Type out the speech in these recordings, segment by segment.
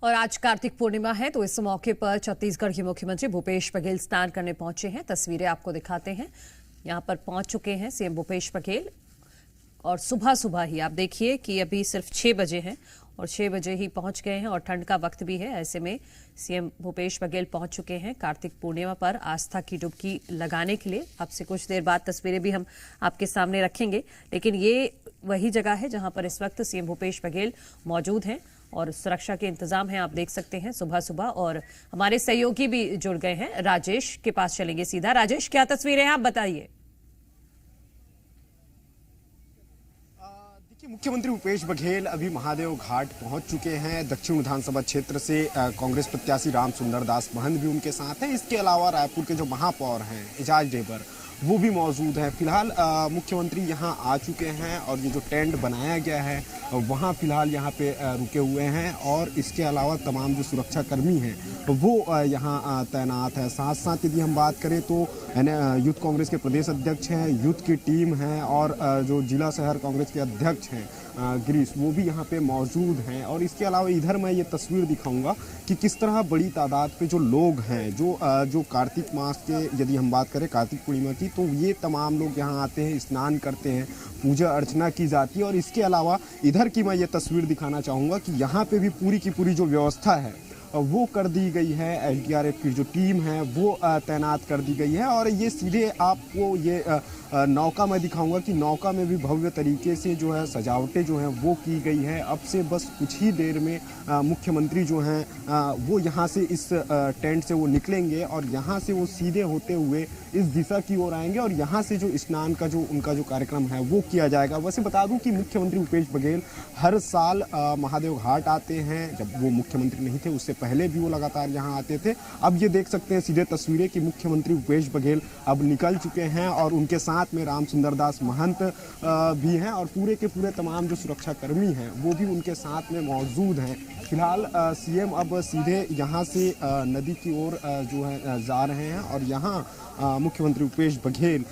और आज कार्तिक पूर्णिमा है, तो इस मौके पर छत्तीसगढ़ के मुख्यमंत्री भूपेश बघेल स्नान करने पहुंचे हैं। तस्वीरें आपको दिखाते हैं। यहां पर पहुंच चुके हैं सीएम भूपेश बघेल और सुबह सुबह ही आप देखिए कि अभी सिर्फ 6 बजे हैं और 6 बजे ही पहुंच गए हैं और ठंड का वक्त भी है। ऐसे में सीएम भूपेश बघेल पहुंच चुके हैं कार्तिक पूर्णिमा पर आस्था की डुबकी लगाने के लिए। आपसे कुछ देर बाद तस्वीरें भी हम आपके सामने रखेंगे, लेकिन ये वही जगह है जहां पर इस वक्त सीएम भूपेश बघेल मौजूद हैं और सुरक्षा के इंतजाम हैं। आप देख सकते हैं सुबह सुबह, और हमारे सहयोगी भी जुड़ गए हैं। राजेश के पास चलेंगे सीधा। राजेश, क्या तस्वीरें हैं, आप बताइए। मुख्यमंत्री भूपेश बघेल अभी महादेव घाट पहुंच चुके हैं। दक्षिण विधानसभा क्षेत्र से कांग्रेस प्रत्याशी राम सुंदर दास महंत भी उनके साथ हैं। इसके अलावा रायपुर के जो महापौर हैं एजाज ढेबर, वो भी मौजूद हैं। फिलहाल मुख्यमंत्री यहां आ चुके हैं और ये जो टेंट बनाया गया है वहां फिलहाल यहां पे रुके हुए हैं, और इसके अलावा तमाम जो सुरक्षा कर्मी हैं वो यहां तैनात है। साथ साथ यदि हम बात करें तो यूथ कांग्रेस के प्रदेश अध्यक्ष हैं, यूथ की टीम है, और जो जिला शहर कांग्रेस के अध्यक्ष हैं गिरीश, वो भी यहाँ पे मौजूद हैं। और इसके अलावा इधर मैं ये तस्वीर दिखाऊंगा कि किस तरह बड़ी तादाद पे जो लोग हैं, जो कार्तिक मास के, यदि हम बात करें कार्तिक पूर्णिमा की, तो ये तमाम लोग यहाँ आते हैं, स्नान करते हैं, पूजा अर्चना की जाती है। और इसके अलावा इधर की मैं ये तस्वीर दिखाना चाहूँगा कि यहाँ पे भी पूरी की पूरी जो व्यवस्था है वो कर दी गई है। एनडीआरएफ की जो टीम है वो तैनात कर दी गई है। और ये सीधे आपको ये नौका मैं दिखाऊंगा कि नौका में भी भव्य तरीके से जो है सजावटें जो हैं वो की गई है। अब से बस कुछ ही देर में मुख्यमंत्री जो हैं वो यहाँ से इस टेंट से वो निकलेंगे और यहाँ से वो सीधे होते हुए इस दिशा की ओर आएंगे और यहाँ से जो स्नान का जो उनका जो कार्यक्रम है वो किया जाएगा। वैसे बता दूं कि मुख्यमंत्री भूपेश बघेल हर साल महादेव घाट आते हैं। जब वो मुख्यमंत्री नहीं थे उससे पहले भी वो लगातार यहाँ आते थे। अब ये देख सकते हैं सीधे तस्वीरें कि मुख्यमंत्री भूपेश बघेल अब निकल चुके हैं और उनके साथ में राम सुंदर दास महंत भी हैं और पूरे के पूरे तमाम जो सुरक्षा कर्मी हैं वो भी उनके साथ में मौजूद हैं। फिलहाल सीएम अब सीधे यहाँ से नदी की ओर जो है जा रहे हैं और यहाँ मुख्यमंत्री भूपेश बघेल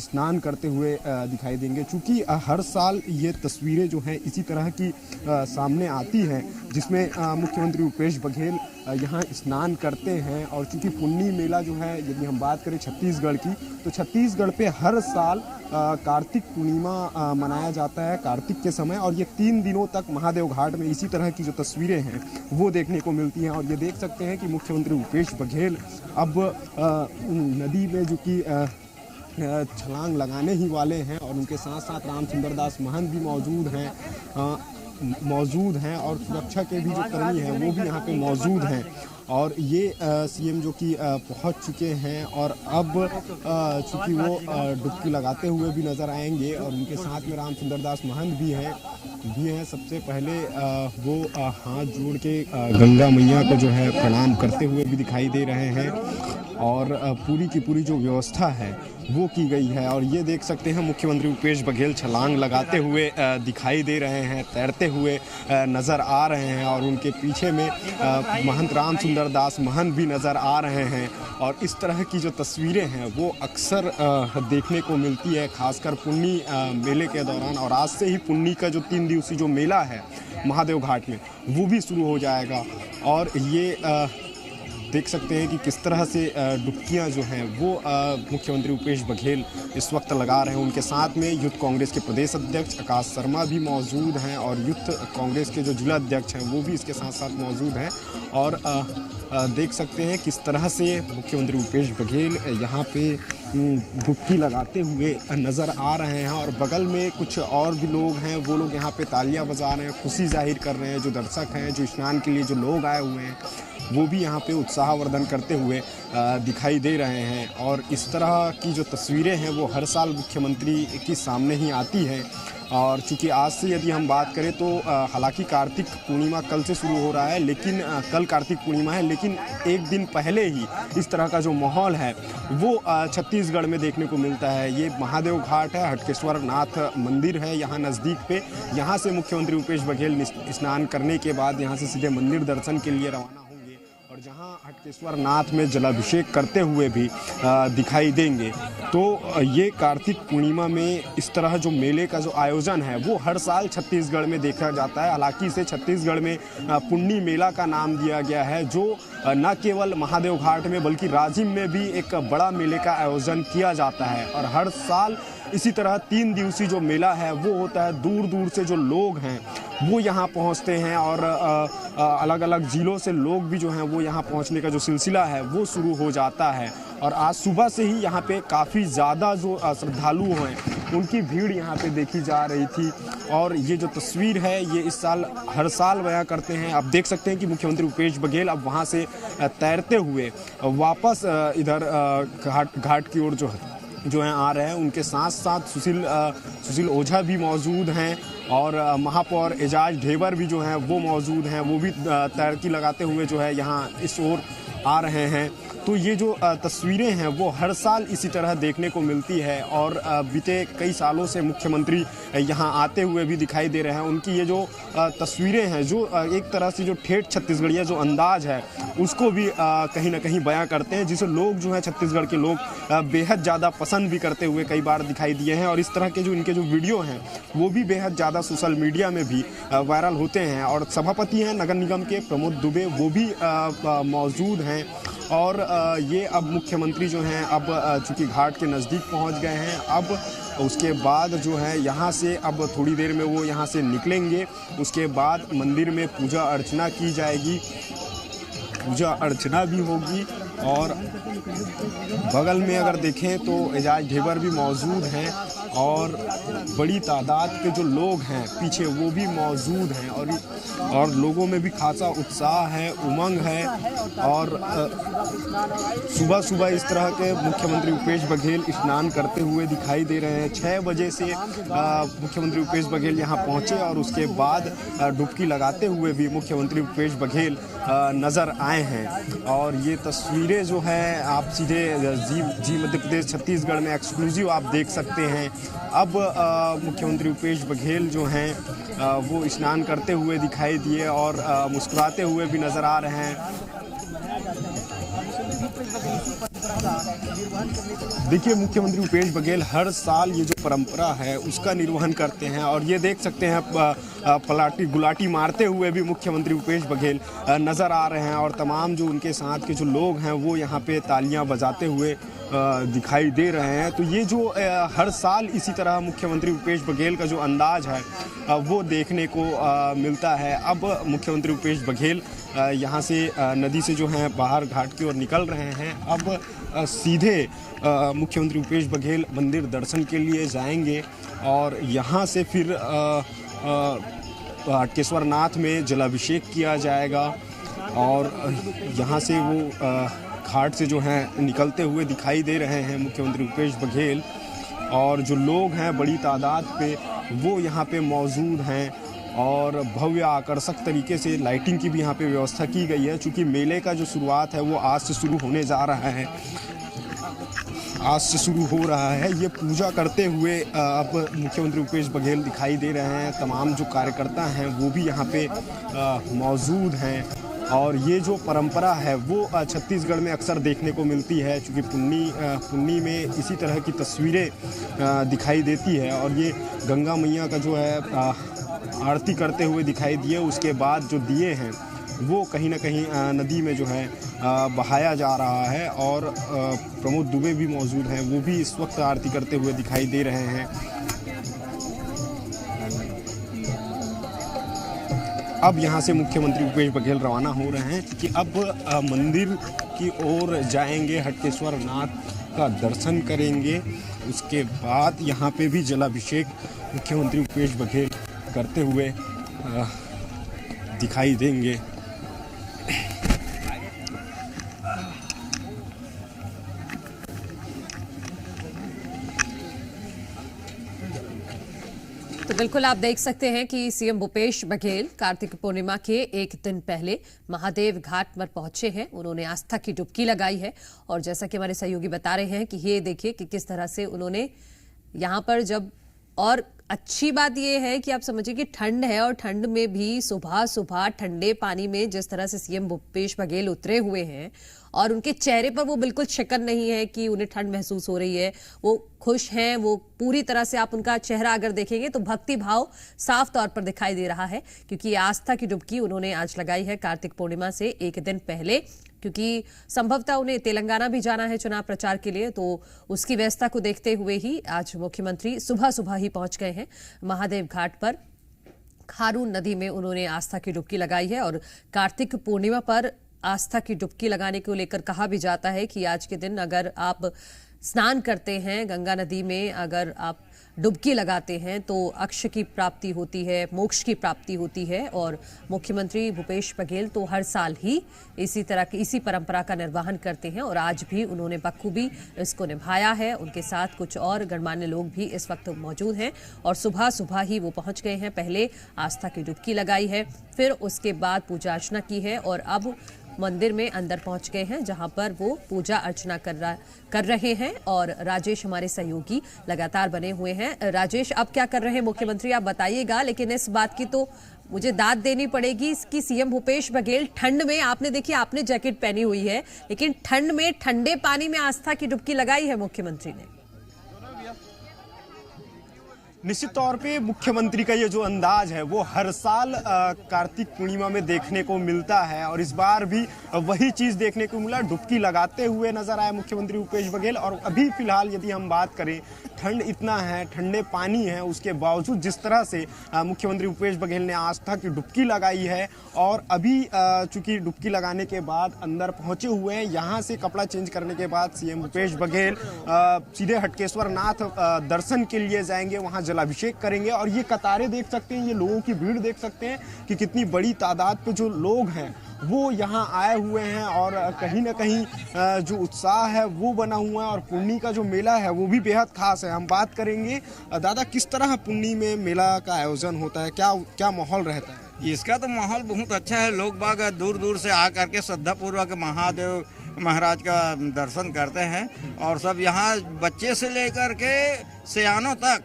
स्नान करते हुए दिखाई देंगे। चूँकि हर साल ये तस्वीरें जो हैं इसी तरह की सामने आती हैं जिसमें मुख्यमंत्री भूपेश बघेल यहाँ स्नान करते हैं। और चूँकि पुन्नी मेला जो है, यदि हम बात करें छत्तीसगढ़ की, तो छत्तीसगढ़ पे हर साल कार्तिक पूर्णिमा मनाया जाता है कार्तिक के समय, और ये 3 दिनों तक महादेव घाट में इसी तरह की जो तस्वीरें हैं वो देखने को मिलती हैं। और ये देख सकते हैं कि मुख्यमंत्री भूपेश बघेल अब नदी में जो कि छलांग लगाने ही वाले हैं और उनके साथ साथ राम सुंदर दास महंत भी मौजूद हैं और सुरक्षा के भी जो कर्मी हैं वो भी यहाँ पे मौजूद हैं। और ये सीएम जो कि पहुँच चुके हैं और अब चूँकि वो डुबकी लगाते हुए भी नज़र आएंगे और उनके साथ में राम सुंदर दास महंत भी हैं। सबसे पहले वो हाथ जोड़ के गंगा मैया को जो है प्रणाम करते हुए भी दिखाई दे रहे हैं और पूरी की पूरी जो व्यवस्था है वो की गई है। और ये देख सकते हैं मुख्यमंत्री भूपेश बघेल छलांग लगाते हुए दिखाई दे रहे हैं, तैरते हुए नज़र आ रहे हैं और उनके पीछे में महंत राम सुंदर दास महंत भी नज़र आ रहे हैं। और इस तरह की जो तस्वीरें हैं वो अक्सर देखने को मिलती है, खासकर पुन्नी मेले के दौरान। और आज से ही पुन्नी का जो 3 दिवसीय जो मेला है महादेव घाट में वो भी शुरू हो जाएगा। और ये देख सकते हैं कि किस तरह से डुबकियां जो हैं वो मुख्यमंत्री भूपेश बघेल इस वक्त लगा रहे हैं। उनके साथ में यूथ कांग्रेस के प्रदेश अध्यक्ष आकाश शर्मा भी मौजूद हैं और यूथ कांग्रेस के जो जिला अध्यक्ष हैं वो भी इसके साथ साथ मौजूद हैं। और देख सकते हैं किस तरह से मुख्यमंत्री भूपेश बघेल यहाँ पे डुबकी लगाते हुए नज़र आ रहे हैं। और बगल में कुछ और भी लोग हैं, वो लोग यहाँ पे तालियां बजा रहे हैं, खुशी जाहिर कर रहे हैं। जो दर्शक हैं, जो स्नान के लिए जो लोग आए हुए हैं वो भी यहाँ पे उत्साहवर्धन करते हुए दिखाई दे रहे हैं। और इस तरह की जो तस्वीरें हैं वो हर साल मुख्यमंत्री के सामने ही आती हैं। और चूँकि आज से यदि हम बात करें तो हालांकि कार्तिक पूर्णिमा कल से शुरू हो रहा है, लेकिन कल कार्तिक पूर्णिमा है, लेकिन एक दिन पहले ही इस तरह का जो माहौल है वो छत्तीसगढ़ में देखने को मिलता है। ये महादेव घाट है, हटकेश्वर नाथ मंदिर है यहाँ नज़दीक पे। यहाँ से मुख्यमंत्री भूपेश बघेल स्नान करने के बाद यहाँ से सीधे मंदिर दर्शन के लिए रवाना होंगे और और जहां हटकेश्वर नाथ में जलाभिषेक करते हुए भी दिखाई देंगे। तो ये कार्तिक पूर्णिमा में इस तरह जो मेले का जो आयोजन है वो हर साल छत्तीसगढ़ में देखा जाता है। हालांकि इसे छत्तीसगढ़ में पुन्नी मेला का नाम दिया गया है, जो न केवल महादेव घाट में बल्कि राजिम में भी एक बड़ा मेले का आयोजन किया जाता है। और हर साल इसी तरह 3 दिवसीय जो मेला है वो होता है। दूर दूर से जो लोग हैं वो यहाँ पहुँचते हैं और अलग अलग ज़िलों से लोग भी जो हैं वो यहाँ पहुँचने का जो सिलसिला है वो शुरू हो जाता है। और आज सुबह से ही यहाँ पे काफ़ी ज़्यादा जो श्रद्धालु हैं उनकी भीड़ यहाँ पे देखी जा रही थी। और ये जो तस्वीर है ये इस साल हर साल बयां करते हैं। आप देख सकते हैं कि मुख्यमंत्री भूपेश बघेल अब वहाँ से तैरते हुए वापस इधर घाट की ओर जो हैं आ रहे हैं। उनके साथ साथ सुशील ओझा भी मौजूद हैं और महापौर एजाज ढेबर भी जो हैं वो मौजूद हैं। वो भी तैरकी लगाते हुए जो है यहाँ इस ओर आ रहे हैं। तो ये जो तस्वीरें हैं वो हर साल इसी तरह देखने को मिलती है। और बीते कई सालों से मुख्यमंत्री यहाँ आते हुए भी दिखाई दे रहे हैं। उनकी ये जो तस्वीरें हैं जो एक तरह से जो ठेठ छत्तीसगढ़िया जो अंदाज है उसको भी कहीं ना कहीं बयां करते हैं, जिसे लोग जो हैं छत्तीसगढ़ के लोग बेहद ज़्यादा पसंद भी करते हुए कई बार दिखाई दिए हैं। और इस तरह के जो इनके जो वीडियो हैं वो भी बेहद ज़्यादा सोशल मीडिया में भी वायरल होते हैं। और सभापति हैं नगर निगम के प्रमोद दुबे, वो भी मौजूद हैं। और ये अब मुख्यमंत्री जो हैं अब चूँकि घाट के नज़दीक पहुंच गए हैं, अब उसके बाद जो है यहाँ से अब थोड़ी देर में वो यहाँ से निकलेंगे। उसके बाद मंदिर में पूजा अर्चना की जाएगी, पूजा अर्चना भी होगी। और बगल में अगर देखें तो एजाज ढेबर भी मौजूद हैं और बड़ी तादाद के जो लोग हैं पीछे वो भी मौजूद हैं। और लोगों में भी खासा उत्साह है, उमंग है। और सुबह सुबह इस तरह के मुख्यमंत्री भूपेश बघेल स्नान करते हुए दिखाई दे रहे हैं। 6 बजे से मुख्यमंत्री भूपेश बघेल यहाँ पहुँचे और उसके बाद डुबकी लगाते हुए भी मुख्यमंत्री भूपेश बघेल नज़र आए हैं। और ये तस्वीरें जो है आप सीधे जी मध्य प्रदेश छत्तीसगढ़ में एक्सक्लूसिव आप देख सकते हैं। अब मुख्यमंत्री भूपेश बघेल जो हैं वो स्नान करते हुए दिखाई दिए और मुस्कुराते हुए भी नज़र आ रहे हैं। देखिए मुख्यमंत्री भूपेश बघेल हर साल ये जो परंपरा है उसका निर्वहन करते हैं। और ये देख सकते हैं गुलाटी मारते हुए भी मुख्यमंत्री भूपेश बघेल नज़र आ रहे हैं। और तमाम जो उनके साथ के जो लोग हैं वो यहाँ पे तालियां बजाते हुए दिखाई दे रहे हैं। तो ये जो हर साल इसी तरह मुख्यमंत्री भूपेश बघेल का जो अंदाज है वो देखने को मिलता है। अब मुख्यमंत्री भूपेश बघेल यहाँ से नदी से जो है बाहर घाट की ओर निकल रहे हैं। अब सीधे मुख्यमंत्री भूपेश बघेल मंदिर दर्शन के लिए जाएंगे और यहाँ से फिर हटकेश्वर नाथ में जलाभिषेक किया जाएगा। और यहाँ से वो घाट से जो हैं निकलते हुए दिखाई दे रहे हैं मुख्यमंत्री भूपेश बघेल। और जो लोग हैं बड़ी तादाद पे वो यहाँ पे मौजूद हैं। और भव्य आकर्षक तरीके से लाइटिंग की भी यहाँ पे व्यवस्था की गई है। चूँकि मेले का जो शुरुआत है वो आज से शुरू होने जा रहा है, आज से शुरू हो रहा है। ये पूजा करते हुए अब मुख्यमंत्री भूपेश बघेल दिखाई दे रहे हैं। तमाम जो कार्यकर्ता हैं वो भी यहाँ पे मौजूद हैं। और ये जो परंपरा है वो छत्तीसगढ़ में अक्सर देखने को मिलती है, क्योंकि पुन्नी में इसी तरह की तस्वीरें दिखाई देती है। और ये गंगा मैया का जो है आरती करते हुए दिखाई दिए, उसके बाद जो दिए हैं वो कहीं ना कहीं नदी में जो है बहाया जा रहा है। और प्रमोद दुबे भी मौजूद हैं, वो भी इस वक्त आरती करते हुए दिखाई दे रहे हैं। अब यहाँ से मुख्यमंत्री भूपेश बघेल रवाना हो रहे हैं, क्योंकि अब मंदिर की ओर जाएंगे, हटकेश्वर नाथ का दर्शन करेंगे। उसके बाद यहाँ पे भी जलाभिषेक मुख्यमंत्री भूपेश बघेल करते हुए दिखाई देंगे। तो बिल्कुल आप देख सकते हैं कि सीएम भूपेश बघेल कार्तिक पूर्णिमा के एक दिन पहले महादेव घाट पर पहुंचे हैं। उन्होंने आस्था की डुबकी लगाई है। और जैसा कि हमारे सहयोगी बता रहे हैं कि ये देखिए कि किस तरह से उन्होंने यहां पर जब और अच्छी बात यह है कि आप समझिए कि ठंड है और ठंड में भी सुबह सुबह ठंडे पानी में जिस तरह से सीएम भूपेश बघेल उतरे हुए हैं और उनके चेहरे पर वो बिल्कुल शिकन नहीं है कि उन्हें ठंड महसूस हो रही है, वो खुश हैं, वो पूरी तरह से आप उनका चेहरा अगर देखेंगे तो भक्ति भाव साफ तौर पर दिखाई दे रहा है, क्योंकि आस्था की डुबकी उन्होंने आज लगाई है कार्तिक पूर्णिमा से एक दिन पहले, क्योंकि संभवतः उन्हें तेलंगाना भी जाना है चुनाव प्रचार के लिए, तो उसकी व्यवस्था को देखते हुए ही आज मुख्यमंत्री सुबह सुबह ही पहुंच गए हैं महादेव घाट पर। खारून नदी में उन्होंने आस्था की डुबकी लगाई है और कार्तिक पूर्णिमा पर आस्था की डुबकी लगाने को लेकर कहा भी जाता है कि आज के दिन अगर आप स्नान करते हैं गंगा नदी में, अगर आप डुबकी लगाते हैं तो अक्ष की प्राप्ति होती है, मोक्ष की प्राप्ति होती है। और मुख्यमंत्री भूपेश बघेल तो हर साल ही इसी तरह की इसी परंपरा का निर्वहन करते हैं और आज भी उन्होंने बखूबी इसको निभाया है। उनके साथ कुछ और गणमान्य लोग भी इस वक्त मौजूद हैं और सुबह सुबह ही वो पहुंच गए हैं। पहले आस्था की डुबकी लगाई है, फिर उसके बाद पूजा अर्चना की है और अब मंदिर में अंदर पहुंच गए हैं जहां पर वो पूजा अर्चना कर रहे हैं। और राजेश हमारे सहयोगी लगातार बने हुए हैं। राजेश, अब क्या कर रहे हैं मुख्यमंत्री, आप बताइएगा, लेकिन इस बात की तो मुझे दाद देनी पड़ेगी कि सीएम भूपेश बघेल ठंड में, आपने देखिए आपने जैकेट पहनी हुई है, लेकिन ठंड में ठंडे पानी में आस्था की डुबकी लगाई है मुख्यमंत्री ने। निश्चित तौर पे मुख्यमंत्री का ये जो अंदाज है वो हर साल कार्तिक पूर्णिमा में देखने को मिलता है और इस बार भी वही चीज देखने को मिला, डुबकी लगाते हुए नजर आए मुख्यमंत्री भूपेश बघेल। और अभी फिलहाल यदि हम बात करें, ठंड इतना है, ठंडे पानी है, उसके बावजूद जिस तरह से मुख्यमंत्री भूपेश बघेल ने आस्था की डुबकी लगाई है और अभी चूंकि डुबकी लगाने के बाद अंदर पहुंचे हुए हैं, यहाँ से कपड़ा चेंज करने के बाद सीएम भूपेश बघेल सीधे हटकेश्वर नाथ दर्शन के लिए जाएंगे, वहाँ अभिषेक करेंगे। और ये कतारें देख सकते हैं, ये लोगों की भीड़ देख सकते हैं कि कितनी बड़ी तादाद पे जो लोग हैं वो यहाँ आए हुए हैं और कहीं ना कहीं जो उत्साह है वो बना हुआ है। और पुन्नी का जो मेला है वो भी बेहद खास है। हम बात करेंगे दादा, किस तरह पुन्नी में मेला का आयोजन होता है, क्या क्या माहौल रहता है? इसका तो माहौल बहुत अच्छा है। लोग बाग दूर दूर से आ करके श्रद्धापूर्वक महादेव महाराज का दर्शन करते हैं और सब यहाँ बच्चे से लेकर के सियानों तक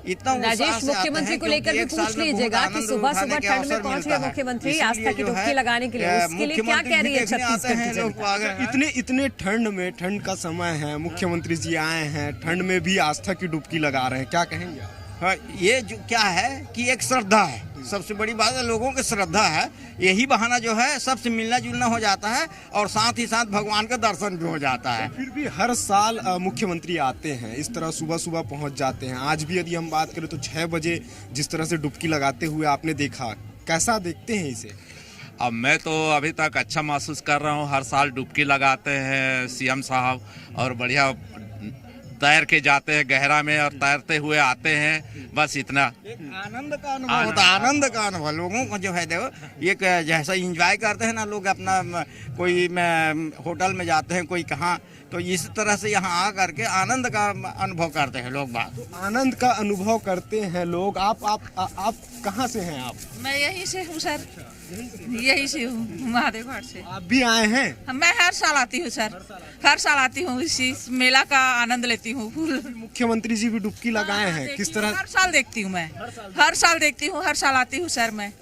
इतना राजेश, मुख्यमंत्री को लेकर भी पूछ लीजिएगा कि सुबह सुबह ठंड में पहुंच गए मुख्यमंत्री आस्था की डुबकी लगाने के लिए, उसके लिए क्या कह रही है छत्तीसगढ़ की जनता? इतने ठंड में, ठंड का समय है, मुख्यमंत्री जी आए हैं, ठंड में भी आस्था की डुबकी लगा रहे हैं, क्या कहेंगे? हाँ, ये जो क्या है कि एक श्रद्धा है, सबसे बड़ी बात है लोगों की श्रद्धा है। यही बहाना जो है सबसे मिलना जुलना हो जाता है और साथ ही साथ भगवान का दर्शन भी हो जाता है। फिर भी हर साल मुख्यमंत्री आते हैं, इस तरह सुबह सुबह पहुंच जाते हैं। आज भी यदि हम बात करें तो 6 बजे जिस तरह से डुबकी लगाते हुए आपने देखा, कैसा देखते हैं इसे? अब मैं तो अभी तक अच्छा महसूस कर रहा हूँ। हर साल डुबकी लगाते हैं सीएम साहब और बढ़िया तैर के जाते हैं गहरा में और तैरते हुए आते हैं, बस इतना। आनंद का अनुभव होता है, आनंद का अनुभव लोगों को जो है देखो, ये जैसा एंजॉय करते हैं ना लोग, अपना कोई होटल में जाते हैं, कोई कहाँ, तो इस तरह से यहाँ आ करके आनंद का अनुभव करते हैं लोग बात। तो आनंद का अनुभव करते हैं लोग। आप कहाँ से हैं? आप? मैं यहीं से हूँ सर, यहीं से हूँ, महादेव घाट से। आप भी आए हैं? मैं हर साल आती हूँ सर, हर साल आती हूँ, इसी मेला का आनंद लेती हूँ। मुख्यमंत्री जी भी डुबकी लगाए हैं, किस तरह? हर साल देखती हूँ मैं, हर साल देखती हूँ, हर साल आती हूँ सर मैं।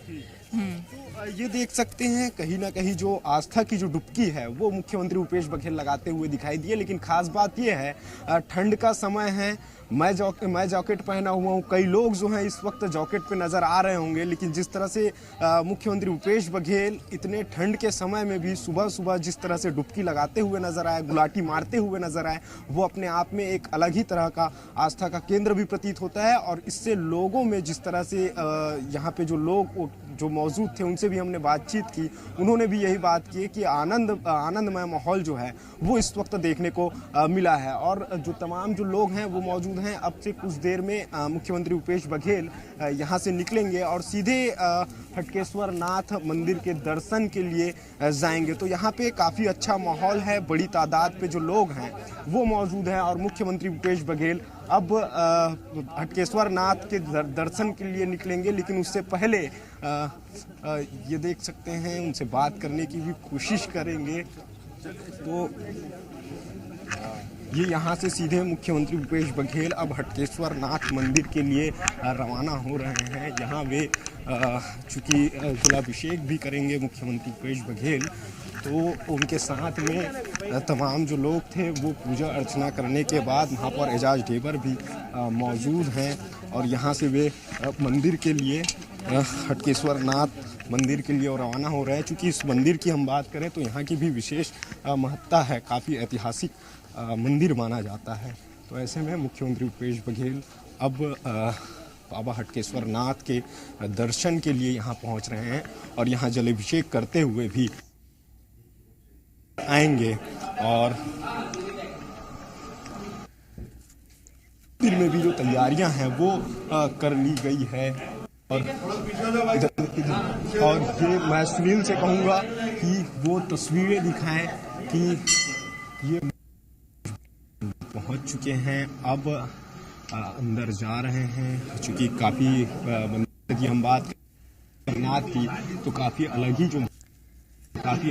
ये देख सकते हैं कहीं ना कहीं जो आस्था की जो डुबकी है वो मुख्यमंत्री भूपेश बघेल लगाते हुए दिखाई दिए। लेकिन खास बात ये है, ठंड का समय है, मैं जैकेट पहना हुआ हूँ, कई लोग जो हैं इस वक्त जैकेट पे नज़र आ रहे होंगे, लेकिन जिस तरह से मुख्यमंत्री भूपेश बघेल इतने ठंड के समय में भी सुबह सुबह जिस तरह से डुबकी लगाते हुए नजर आए, गुलाटी मारते हुए नजर आए, वो अपने आप में एक अलग ही तरह का आस्था का केंद्र भी प्रतीत होता है। और इससे लोगों में जिस तरह से यहाँ पे जो लोग जो मौजूद थे उनसे भी हमने बातचीत की, उन्होंने भी यही बात की कि आनंदमय माहौल जो है वो इस वक्त देखने को मिला है। और जो तमाम जो लोग हैं वो मौजूद हैं। अब से कुछ देर में मुख्यमंत्री भूपेश बघेल यहाँ से निकलेंगे और सीधे हटकेश्वर नाथ मंदिर के दर्शन के लिए जाएंगे। तो यहाँ पे काफ़ी अच्छा माहौल है, बड़ी तादाद पे जो लोग हैं वो मौजूद हैं। और मुख्यमंत्री भूपेश बघेल अब हटकेश्वर नाथ के दर्शन के लिए निकलेंगे, लेकिन उससे पहले ये देख सकते हैं, उनसे बात करने की भी कोशिश करेंगे। तो ये यहाँ से सीधे मुख्यमंत्री भूपेश बघेल अब हटकेश्वर नाथ मंदिर के लिए रवाना हो रहे हैं। यहाँ वे चूँकि जलाभिषेक भी करेंगे मुख्यमंत्री भूपेश बघेल, तो उनके साथ में तमाम जो लोग थे वो पूजा अर्चना करने के बाद महापौर एजाज ढेबर भी मौजूद हैं और यहाँ से वे मंदिर के लिए हटकेश्वर नाथ मंदिर के लिए रवाना हो रहे हैं। चूँकि इस मंदिर की हम बात करें तो यहाँ की भी विशेष महत्ता है, काफ़ी ऐतिहासिक मंदिर माना जाता है। तो ऐसे में मुख्यमंत्री भूपेश बघेल अब बाबा हटकेश्वर नाथ के दर्शन के लिए यहाँ पहुँच रहे हैं और यहाँ जलाभिषेक करते हुए भी आएंगे। और मंदिर में भी जो तैयारियां हैं वो कर ली गई है। और ये मैं सुनील से कहूँगा कि वो तस्वीरें दिखाएं कि ये पहुंच चुके हैं, अब अंदर जा रहे हैं। चूँकि काफ़ी मंदिर की हम बात करें नाथ की तो काफ़ी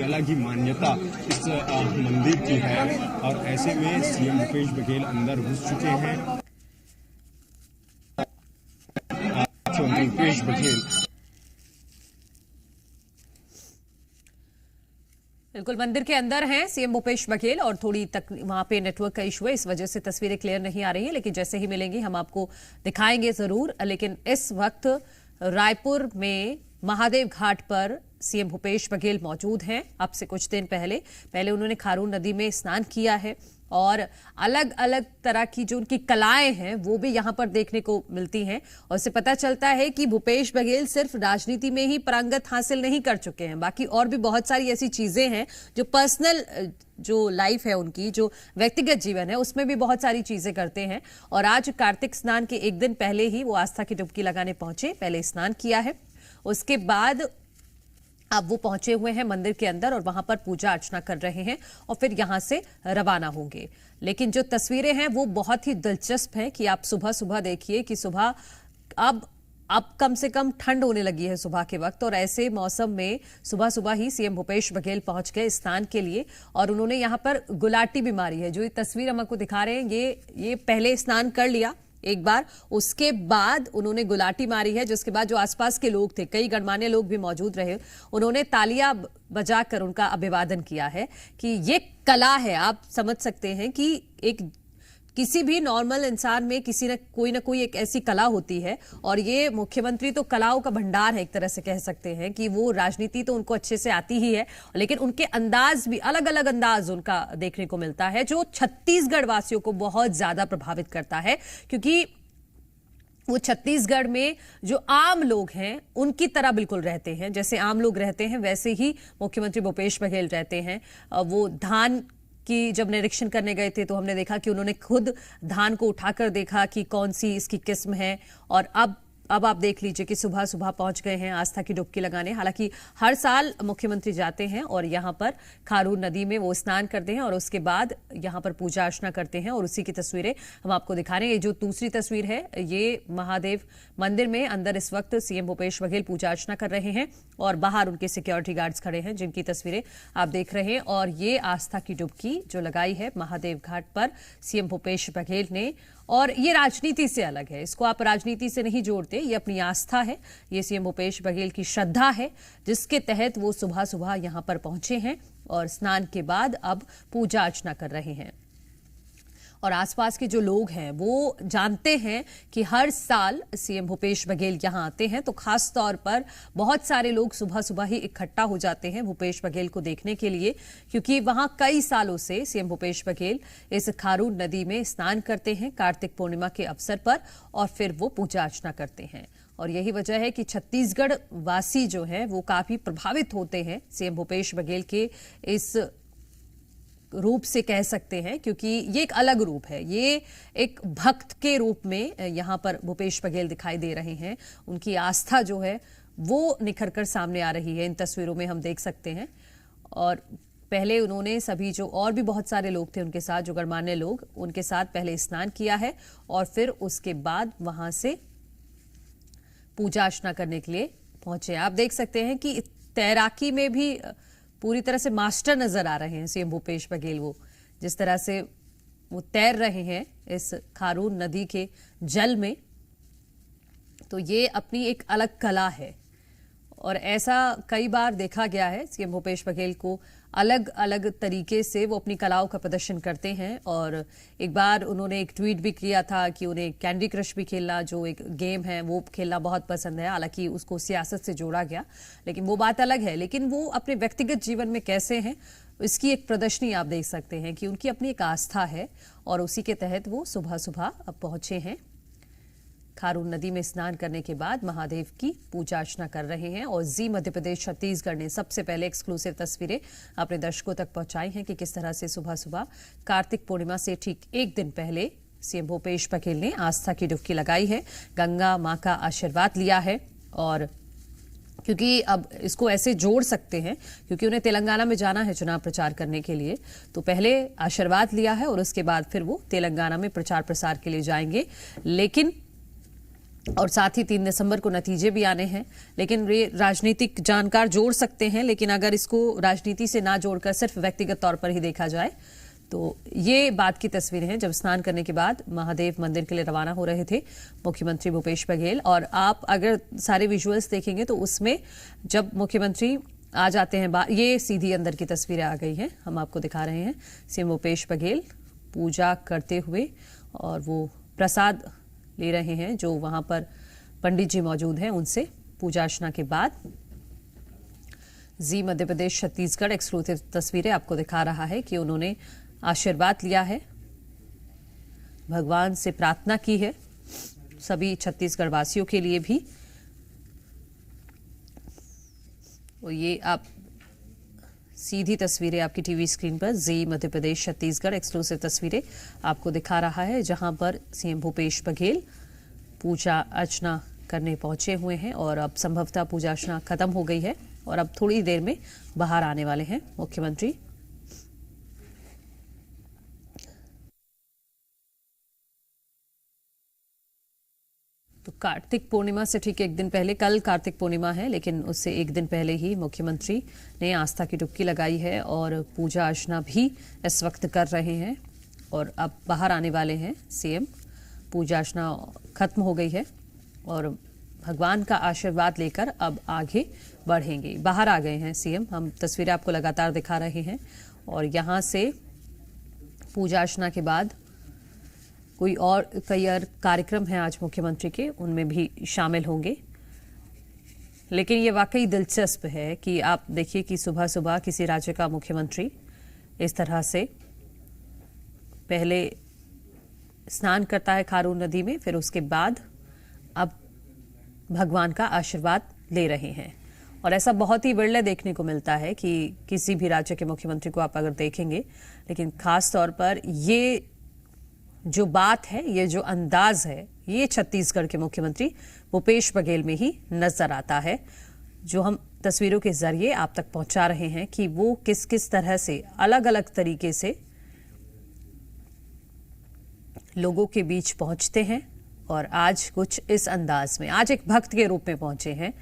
अलग ही मान्यता इस मंदिर की है। और ऐसे में सीएम भूपेश बघेल अंदर घुस चुके हैं। भूपेश बघेल बिल्कुल मंदिर के अंदर हैं सीएम भूपेश बघेल और थोड़ी तक वहां पे नेटवर्क का इशू है, इस वजह से तस्वीरें क्लियर नहीं आ रही हैं, लेकिन जैसे ही मिलेंगी हम आपको दिखाएंगे जरूर। लेकिन इस वक्त रायपुर में महादेव घाट पर सीएम भूपेश बघेल मौजूद हैं। अब से कुछ दिन पहले उन्होंने खारून नदी में स्नान किया है और अलग अलग तरह की जो उनकी कलाएं हैं वो भी यहां पर देखने को मिलती हैं। और इससे पता चलता है कि भूपेश बघेल सिर्फ राजनीति में ही पारंगत हासिल नहीं कर चुके हैं, बाकी और भी बहुत सारी ऐसी चीजें हैं जो पर्सनल जो लाइफ है उनकी, जो व्यक्तिगत जीवन है, उसमें भी बहुत सारी चीजें करते हैं। और आज कार्तिक स्नान के एक दिन पहले ही वो आस्था की डुबकी लगाने पहुंचे। पहले स्नान किया है, उसके बाद अब वो पहुंचे हुए हैं मंदिर के अंदर और वहां पर पूजा अर्चना कर रहे हैं और फिर यहां से रवाना होंगे। लेकिन जो तस्वीरें हैं वो बहुत ही दिलचस्प हैं कि आप सुबह सुबह देखिए कि सुबह अब कम से कम ठंड होने लगी है सुबह के वक्त, और ऐसे मौसम में सुबह सुबह ही सीएम भूपेश बघेल पहुंच गए स्नान के लिए और उन्होंने यहां पर गुलाटी भी मारी है। जो ये तस्वीर हम आपको दिखा रहे हैं ये पहले स्नान कर लिया एक बार, उसके बाद उन्होंने गुलाटी मारी है, जिसके बाद जो आसपास के लोग थे, कई गणमान्य लोग भी मौजूद रहे, उन्होंने तालियां बजाकर उनका अभिवादन किया है कि ये कला है। आप समझ सकते हैं कि एक किसी भी नॉर्मल इंसान में कोई ना कोई एक ऐसी कला होती है और ये मुख्यमंत्री तो कलाओं का भंडार है, एक तरह से कह सकते हैं कि वो राजनीति तो उनको अच्छे से आती ही है, लेकिन उनके अंदाज भी अलग अलग अंदाज उनका देखने को मिलता है जो छत्तीसगढ़ वासियों को बहुत ज्यादा प्रभावित करता है। क्योंकि वो छत्तीसगढ़ में जो आम लोग हैं उनकी तरह बिल्कुल रहते हैं, जैसे आम लोग रहते हैं वैसे ही मुख्यमंत्री भूपेश बघेल रहते हैं। वो धान कि जब निरीक्षण करने गए थे तो हमने देखा कि उन्होंने खुद धान को उठाकर देखा कि कौन सी इसकी किस्म है। और अब आप देख लीजिए कि सुबह सुबह पहुंच गए हैं आस्था की डुबकी लगाने। हालांकि हर साल मुख्यमंत्री जाते हैं और यहां पर खारून नदी में वो स्नान करते हैं और उसके बाद यहां पर पूजा अर्चना करते हैं और उसी की तस्वीरें हम आपको दिखा रहे हैं। ये जो दूसरी तस्वीर है ये महादेव मंदिर में अंदर इस वक्त सीएम भूपेश बघेल पूजा अर्चना कर रहे हैं और बाहर उनके सिक्योरिटी गार्ड्स खड़े हैं जिनकी तस्वीरें आप देख रहे हैं। और ये आस्था की डुबकी जो लगाई है महादेव घाट पर सीएम भूपेश बघेल ने, और ये राजनीति से अलग है, इसको आप राजनीति से नहीं जोड़ते, ये अपनी आस्था है, ये सीएम भूपेश बघेल की श्रद्धा है जिसके तहत वो सुबह सुबह यहां पर पहुंचे हैं और स्नान के बाद अब पूजा अर्चना कर रहे हैं। और आसपास के जो लोग हैं वो जानते हैं कि हर साल सीएम भूपेश बघेल यहां आते हैं, तो खास तौर पर बहुत सारे लोग सुबह सुबह ही इकट्ठा हो जाते हैं भूपेश बघेल को देखने के लिए, क्योंकि वहां कई सालों से सीएम भूपेश बघेल इस खारून नदी में स्नान करते हैं कार्तिक पूर्णिमा के अवसर पर और फिर वो पूजा अर्चना करते हैं। और यही वजह है कि छत्तीसगढ़ वासी जो है वो काफी प्रभावित होते हैं सीएम भूपेश बघेल के इस रूप से कह सकते हैं, क्योंकि ये एक अलग रूप है, ये एक भक्त के रूप में यहां पर भूपेश बघेल दिखाई दे रहे हैं। उनकी आस्था जो है वो निखर कर सामने आ रही है, इन तस्वीरों में हम देख सकते हैं। और पहले उन्होंने सभी जो और भी बहुत सारे लोग थे उनके साथ, जो गणमान्य लोग, उनके साथ पहले स्नान किया है और फिर उसके बाद वहां से पूजा अर्चना करने के लिए पहुंचे। आप देख सकते हैं कि तैराकी में भी पूरी तरह से मास्टर नजर आ रहे हैं सीएम भूपेश बघेल। वो जिस तरह से वो तैर रहे हैं इस खारून नदी के जल में, तो ये अपनी एक अलग कला है और ऐसा कई बार देखा गया है। सीएम भूपेश बघेल को अलग अलग तरीके से वो अपनी कलाओं का प्रदर्शन करते हैं और एक बार उन्होंने एक ट्वीट भी किया था कि उन्हें कैंडी क्रश भी खेलना, जो एक गेम है, वो खेलना बहुत पसंद है। हालांकि उसको सियासत से जोड़ा गया, लेकिन वो बात अलग है। लेकिन वो अपने व्यक्तिगत जीवन में कैसे हैं, इसकी एक प्रदर्शनी आप देख सकते हैं कि उनकी अपनी एक आस्था है और उसी के तहत वो सुबह सुबह अब पहुंचे हैं। खारून नदी में स्नान करने के बाद महादेव की पूजा अर्चना कर रहे हैं और जी मध्य प्रदेश छत्तीसगढ़ ने सबसे पहले एक्सक्लूसिव तस्वीरें अपने दर्शकों तक पहुंचाई हैं कि किस तरह से सुबह सुबह कार्तिक पूर्णिमा से ठीक एक दिन पहले सीएम भूपेश बघेल ने आस्था की डुबकी लगाई है, गंगा मां का आशीर्वाद लिया है। और क्योंकि अब इसको ऐसे जोड़ सकते हैं क्योंकि उन्हें तेलंगाना में जाना है चुनाव प्रचार करने के लिए, तो पहले आशीर्वाद लिया है और उसके बाद फिर वो तेलंगाना में प्रचार प्रसार के लिए जाएंगे। लेकिन और साथ ही 3 दिसंबर को नतीजे भी आने हैं। लेकिन ये राजनीतिक जानकार जोड़ सकते हैं, लेकिन अगर इसको राजनीति से ना जोड़कर सिर्फ व्यक्तिगत तौर पर ही देखा जाए तो ये बात की तस्वीरें हैं जब स्नान करने के बाद महादेव मंदिर के लिए रवाना हो रहे थे मुख्यमंत्री भूपेश बघेल। और आप अगर सारे विजुअल्स देखेंगे तो उसमें जब मुख्यमंत्री आ जाते हैं, ये सीधी अंदर की तस्वीरें आ गई हैं, हम आपको दिखा रहे हैं। सीएम भूपेश बघेल पूजा करते हुए और वो प्रसाद ले रहे हैं, जो वहां पर पंडित जी मौजूद हैं, उनसे पूजा अर्चना के बाद जी मध्य प्रदेश छत्तीसगढ़ एक्सक्लूसिव तस्वीरें आपको दिखा रहा है कि उन्होंने आशीर्वाद लिया है, भगवान से प्रार्थना की है सभी छत्तीसगढ़ वासियों के लिए भी। और ये आप सीधी तस्वीरें आपकी टीवी स्क्रीन पर जी मध्य प्रदेश छत्तीसगढ़ एक्सक्लूसिव तस्वीरें आपको दिखा रहा है, जहां पर सीएम भूपेश बघेल पूजा अर्चना करने पहुंचे हुए हैं और अब संभवतः पूजा अर्चना खत्म हो गई है और अब थोड़ी देर में बाहर आने वाले हैं मुख्यमंत्री। तो कार्तिक पूर्णिमा से ठीक एक दिन पहले, कल कार्तिक पूर्णिमा है, लेकिन उससे एक दिन पहले ही मुख्यमंत्री ने आस्था की डुबकी लगाई है और पूजा अर्चना भी इस वक्त कर रहे हैं और अब बाहर आने वाले हैं सीएम। पूजा अर्चना खत्म हो गई है और भगवान का आशीर्वाद लेकर अब आगे बढ़ेंगे। बाहर आ गए हैं सीएम, हम तस्वीरें आपको लगातार दिखा रहे हैं और यहां से पूजा अर्चना के बाद कोई और कई और कार्यक्रम हैं आज मुख्यमंत्री के, उनमें भी शामिल होंगे। लेकिन ये वाकई दिलचस्प है कि आप देखिए कि सुबह सुबह किसी राज्य का मुख्यमंत्री इस तरह से पहले स्नान करता है खारून नदी में, फिर उसके बाद अब भगवान का आशीर्वाद ले रहे हैं। और ऐसा बहुत ही विरले देखने को मिलता है कि किसी भी राज्य के मुख्यमंत्री को आप अगर देखेंगे, लेकिन खास तौर पर ये जो बात है, ये जो अंदाज है, ये छत्तीसगढ़ के मुख्यमंत्री भूपेश बघेल में ही नजर आता है, जो हम तस्वीरों के जरिए आप तक पहुंचा रहे हैं कि वो किस किस तरह से अलग अलग तरीके से लोगों के बीच पहुंचते हैं। और आज कुछ इस अंदाज में, आज एक भक्त के रूप में पहुंचे हैं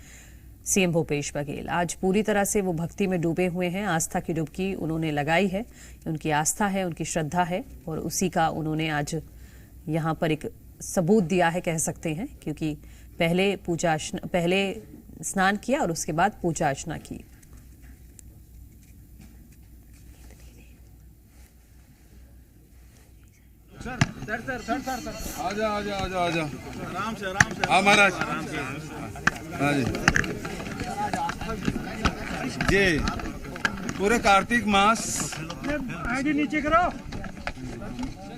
सीएम भूपेश बघेल। आज पूरी तरह से वो भक्ति में डूबे हुए हैं, आस्था की डुबकी उन्होंने लगाई है, उनकी आस्था है, उनकी श्रद्धा है और उसी का उन्होंने आज यहाँ पर एक सबूत दिया है कह सकते हैं, क्योंकि पहले स्नान किया और उसके बाद पूजा अर्चना की। सर आजा आराम से महाराज। हाँ जी पूरे कार्तिक मास आईडी नीचे करो,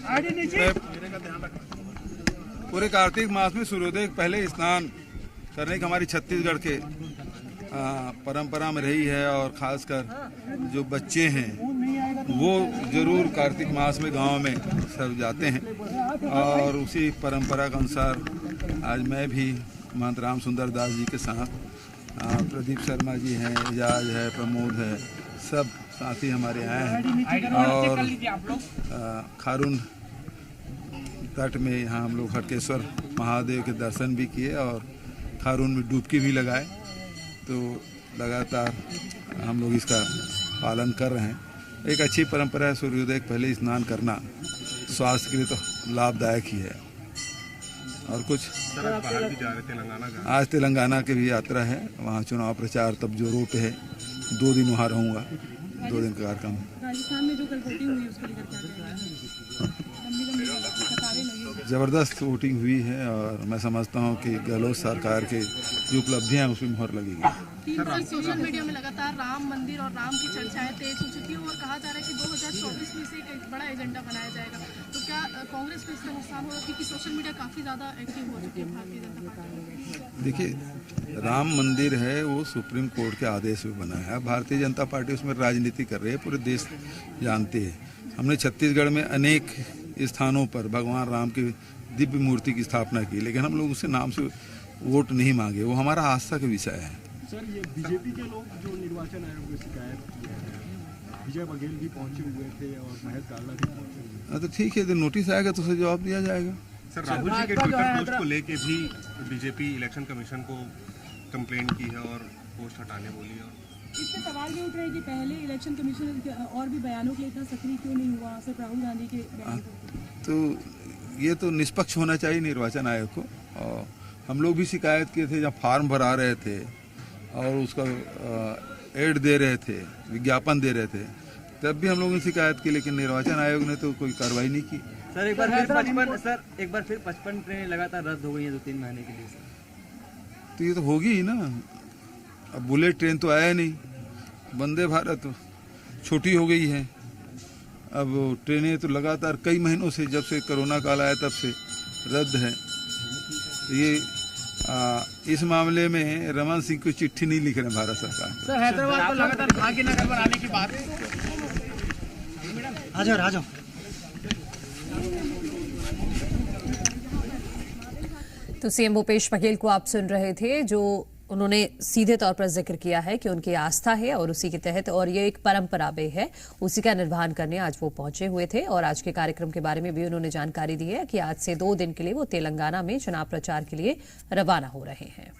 आईडी नीचे। पूरे कार्तिक मास में सूर्योदय पहले स्नान करने की हमारी छत्तीसगढ़ के परंपरा में रही है और खासकर जो बच्चे हैं वो जरूर कार्तिक मास में गांव में सब जाते हैं और उसी परंपरा के अनुसार आज मैं भी महंत राम सुंदर दास जी के साथ, प्रदीप शर्मा जी हैं, एजाज है, प्रमोद है, सब साथी हमारे आए हैं और खारून तट में यहाँ हम लोग हटकेश्वर महादेव के दर्शन भी किए और खारून में डुबकी भी लगाए। तो लगातार हम लोग इसका पालन कर रहे हैं। एक अच्छी परंपरा है सूर्योदय के पहले स्नान करना स्वास्थ्य के लिए तो लाभदायक ही है। और कुछ बाहर भी जा रहे तेलंगाना का। आज तेलंगाना की भी यात्रा है, वहाँ चुनाव प्रचार तब जोरों पे है। 2 दिन वहाँ रहूँगा, 2 दिन का कार्यक्रम है। राजस्थान में जो कल वोटिंग हुई उसको लेकर क्या कहेंगे? ज़बरदस्त वोटिंग हुई है और मैं समझता हूँ कि गहलोत सरकार के जो उपलब्धियाँ हैं उसमें मुहर लगेगी। सर, सोशल मीडिया में लगातार राम मंदिर और राम की चर्चाएं तेज हो चुकी है और कहा जा रहा है कि 2024 में से एक बड़ा एजेंडा बनाया जाएगा, तो क्या कांग्रेस को इसका नुकसान होगा, क्योंकि सोशल मीडिया काफी ज्यादा एक्टिव हो चुकी है भारतीय जनता पार्टी? देखिए, राम मंदिर है वो सुप्रीम कोर्ट के आदेश में बना है। भारतीय जनता पार्टी उसमें राजनीति कर रही है, पूरे देश जानते हैं। हमने छत्तीसगढ़ में अनेक स्थानों पर भगवान राम की दिव्य मूर्ति की स्थापना की, लेकिन हम लोग उससे नाम से वोट नहीं मांगे। वो हमारा आस्था का विषय है। सर, ये बीजेपी के लोग जो निर्वाचन आयोग में शिकायत किए हैं, विजय बघेल भी पहुंचे हुए थे और महेश गाला भी पहुंचे हुए थे। तो ठीक है, तो नोटिस आएगा तो उसे जवाब दिया जाएगा। सर, राहुल जी के ट्विटर पोस्ट को लेके भी बीजेपी इलेक्शन कमीशन को कंप्लेंट की है और पोस्ट हटाने बोली है। इस पे सवाल ये उठ रहा है कि पहले इलेक्शन कमीशन और भी बयानों के लिए इतना सक्रिय क्यों नहीं हुआ, सिर्फ राहुल गांधी के बयान पर? तो ये तो निष्पक्ष होना चाहिए निर्वाचन आयोग को। और हम लोग भी शिकायत किए थे, जब फार्म भरा रहे थे और उसका एड दे रहे थे, विज्ञापन दे रहे थे, तब भी हम लोगों ने शिकायत की, लेकिन निर्वाचन आयोग ने तो कोई कार्रवाई नहीं की। सर, एक बार फिर 55 ट्रेनें लगातार रद्द हो गई हैं 2-3 महीने के लिए। तो ये तो होगी ही ना। अब बुलेट ट्रेन तो आया नहीं, वंदे भारत छोटी हो गई है। अब ट्रेनें तो लगातार कई महीनों से, जब से कोरोना काल आया तब से रद्द है। ये इस मामले में रमन सिंह को चिट्ठी नहीं लिख रहे भारत सरकार। सर, हैदराबाद को लगातार भाग्य नगर बनाने की बात आ जाओ। तो सीएम भूपेश बघेल को आप सुन रहे थे, जो उन्होंने सीधे तौर पर जिक्र किया है कि उनकी आस्था है और उसी के तहत, और ये एक परंपरा भी है, उसी का निर्वहन करने आज वो पहुंचे हुए थे। और आज के कार्यक्रम के बारे में भी उन्होंने जानकारी दी है कि आज से 2 दिन के लिए वो तेलंगाना में चुनाव प्रचार के लिए रवाना हो रहे हैं।